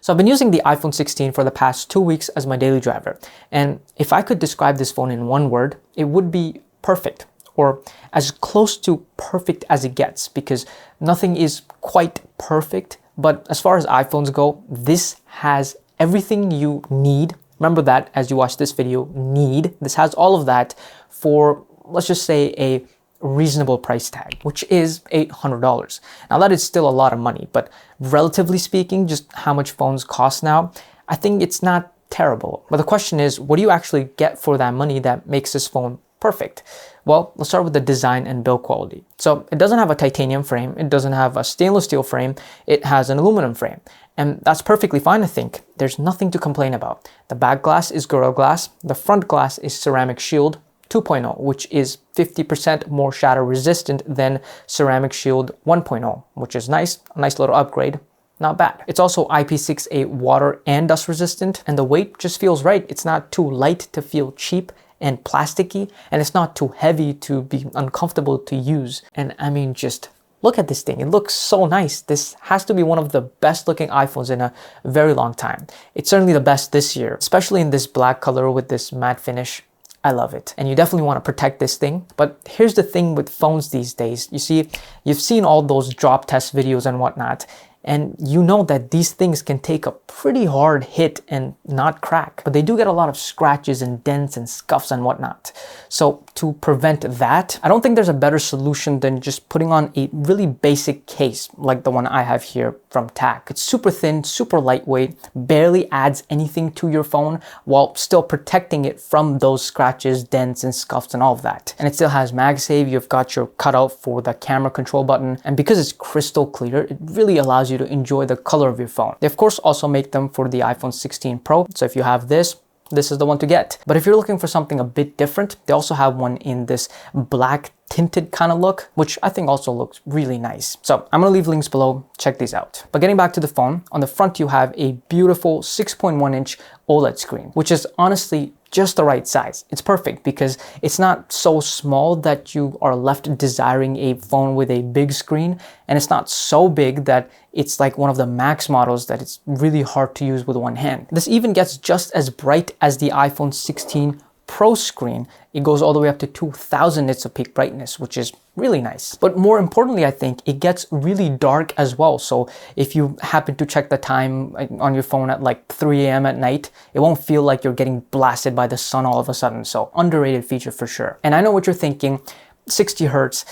So I've been using the iPhone 16 for the past 2 weeks as my daily driver. And if I could describe this phone in one word, it would be perfect, or as close to perfect as it gets, because nothing is quite perfect. But as far as iPhones go, this has everything you need. Remember that as you watch this video, need. This has all of that for, let's just say, a reasonable price tag, which is $800. Now that is still a lot of money, but relatively speaking, just how much phones cost now, I think it's not terrible. But the question is, what do you actually get for that money that makes this phone perfect? Well, let's start with the design and build quality. So it doesn't have a titanium frame, it doesn't have a stainless steel frame, it has an aluminum frame. And that's perfectly fine, I think. There's nothing to complain about. The back glass is Gorilla Glass, the front glass is Ceramic Shield 2.0, which is 50% more shatter resistant than Ceramic Shield 1.0, which is nice, a nice little upgrade. Not bad. It's also IP68 water and dust resistant, and the weight just feels right. It's not too light to feel cheap and plasticky, and it's not too heavy to be uncomfortable to use. And I mean, just look at this thing. It looks so nice. This has to be one of the best looking iPhones in a very long time. It's certainly the best this year, especially in this black color with this matte finish. I love it. And you definitely want to protect this thing. But here's the thing with phones these days. You see, you've seen all those drop test videos and whatnot, and you know that these things can take a pretty hard hit and not crack. But they do get a lot of scratches and dents and scuffs and whatnot. So to prevent that, I don't think there's a better solution than just putting on a really basic case like the one I have here from TAC. It's super thin, super lightweight, barely adds anything to your phone while still protecting it from those scratches, dents, and scuffs and all of that. And it still has MagSafe, you've got your cutout for the camera control button, and because it's crystal clear, it really allows you to enjoy the color of your phone. They of course also make them for the iPhone 16 Pro, so if you have this is the one to get. But if you're looking for something a bit different, they also have one in this black tinted kind of look, which I think also looks really nice. So I'm gonna leave links below, check these out. But getting back to the phone, on the front you have a beautiful 6.1-inch OLED screen, which is honestly just the right size. It's perfect because it's not so small that you are left desiring a phone with a big screen, and it's not so big that it's like one of the Max models that it's really hard to use with one hand. This even gets just as bright as the iPhone 16 Pro screen. It goes all the way up to 2000 nits of peak brightness, which is really nice. But more importantly, I think it gets really dark as well. So if you happen to check the time on your phone at like 3 a.m. at night, it won't feel like you're getting blasted by the sun all of a sudden. So underrated feature for sure. And I know what you're thinking, 60 hertz.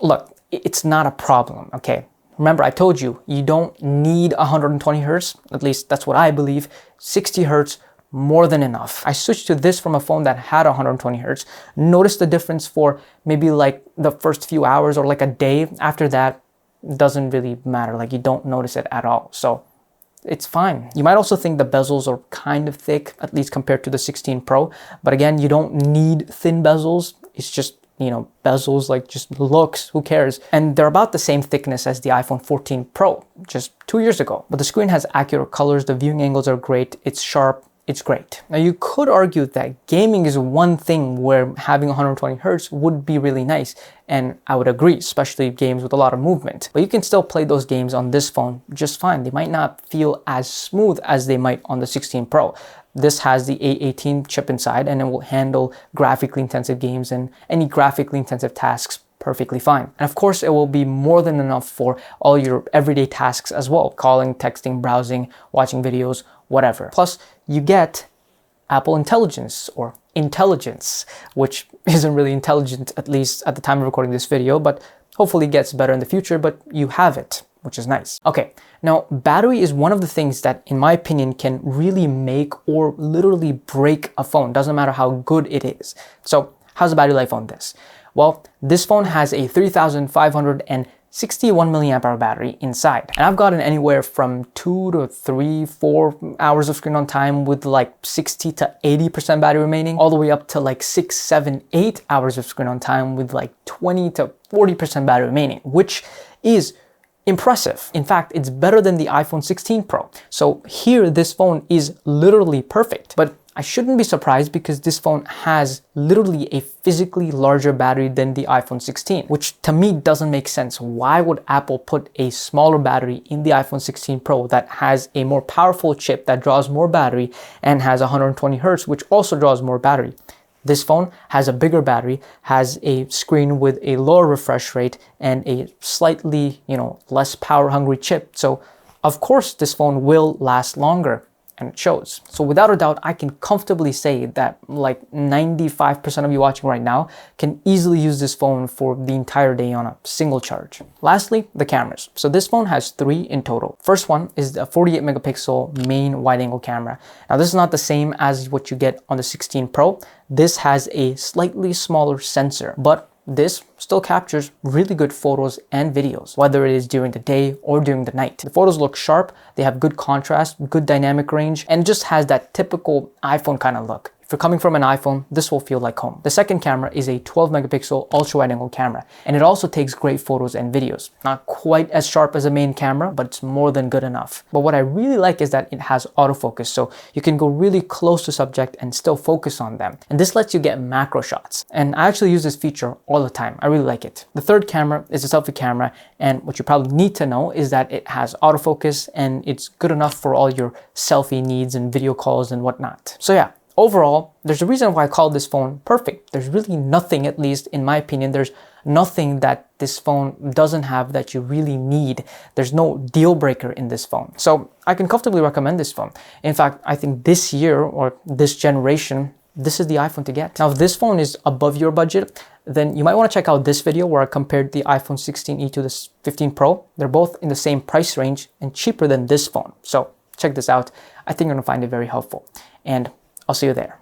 Look, it's not a problem, okay? Remember, I told you, you don't need 120 hertz. At least that's what I believe. 60 hertz, more than enough. I switched to this from a phone that had 120 hertz. Notice the difference for maybe like the first few hours or like a day. After that, it doesn't really matter. Like you don't notice it at all. So it's fine. You might also think the bezels are kind of thick, at least compared to the 16 Pro. But again, you don't need thin bezels. It's just, you know, bezels, like just looks, who cares? And they're about the same thickness as the iPhone 14 Pro just 2 years ago. But the screen has accurate colors, the viewing angles are great, it's sharp, it's great. Now you could argue that gaming is one thing where having 120 hertz would be really nice, and I would agree, especially games with a lot of movement. But you can still play those games on this phone just fine. They might not feel as smooth as they might on the 16 Pro. This has the A18 chip inside, and it will handle graphically intensive games and any graphically intensive tasks perfectly fine. And of course, it will be more than enough for all your everyday tasks as well. Calling, texting, browsing, watching videos, whatever. Plus, you get Apple Intelligence, or intelligence, which isn't really intelligent, at least at the time of recording this video, but hopefully it gets better in the future, but you have it, which is nice. Okay, now battery is one of the things that, in my opinion, can really make or literally break a phone. Doesn't matter how good it is. So how's the battery life on this? Well, this phone has a 3,561 milliamp hour battery inside. And I've gotten anywhere from 2 to 3, 4 hours of screen on time with like 60 to 80% battery remaining, all the way up to like 6, 7, 8 hours of screen on time with like 20 to 40% battery remaining, which is impressive. In fact, it's better than the iPhone 16 Pro. So here, this phone is literally perfect. But I shouldn't be surprised because this phone has literally a physically larger battery than the iPhone 16, which to me doesn't make sense. Why would Apple put a smaller battery in the iPhone 16 Pro that has a more powerful chip that draws more battery and has 120 Hertz, which also draws more battery? This phone has a bigger battery, has a screen with a lower refresh rate and a slightly, less power hungry chip. So of course this phone will last longer, and it shows. So without a doubt, I can comfortably say that like 95% of you watching right now can easily use this phone for the entire day on a single charge. Lastly, the cameras. So this phone has 3 in total. First one is the 48 megapixel main wide angle camera. Now this is not the same as what you get on the 16 Pro. This has a slightly smaller sensor, but this still captures really good photos and videos, whether it is during the day or during the night. The photos look sharp, they have good contrast, good dynamic range, and just has that typical iPhone kind of look. If you're coming from an iPhone, this will feel like home. The second camera is a 12 megapixel ultra wide angle camera, and it also takes great photos and videos. Not quite as sharp as a main camera, but it's more than good enough. But what I really like is that it has autofocus, so you can go really close to subject and still focus on them. And this lets you get macro shots. And I actually use this feature all the time. I really like it. The third camera is a selfie camera, and what you probably need to know is that it has autofocus and it's good enough for all your selfie needs and video calls and whatnot. So yeah. Overall, there's a reason why I call this phone perfect. There's really nothing, at least in my opinion, there's nothing that this phone doesn't have that you really need. There's no deal breaker in this phone. So I can comfortably recommend this phone. In fact, I think this year or this generation, this is the iPhone to get. Now, if this phone is above your budget, then you might want to check out this video where I compared the iPhone 16e to the 15 Pro. They're both in the same price range and cheaper than this phone. So check this out. I think you're going to find it very helpful. And I'll see you there.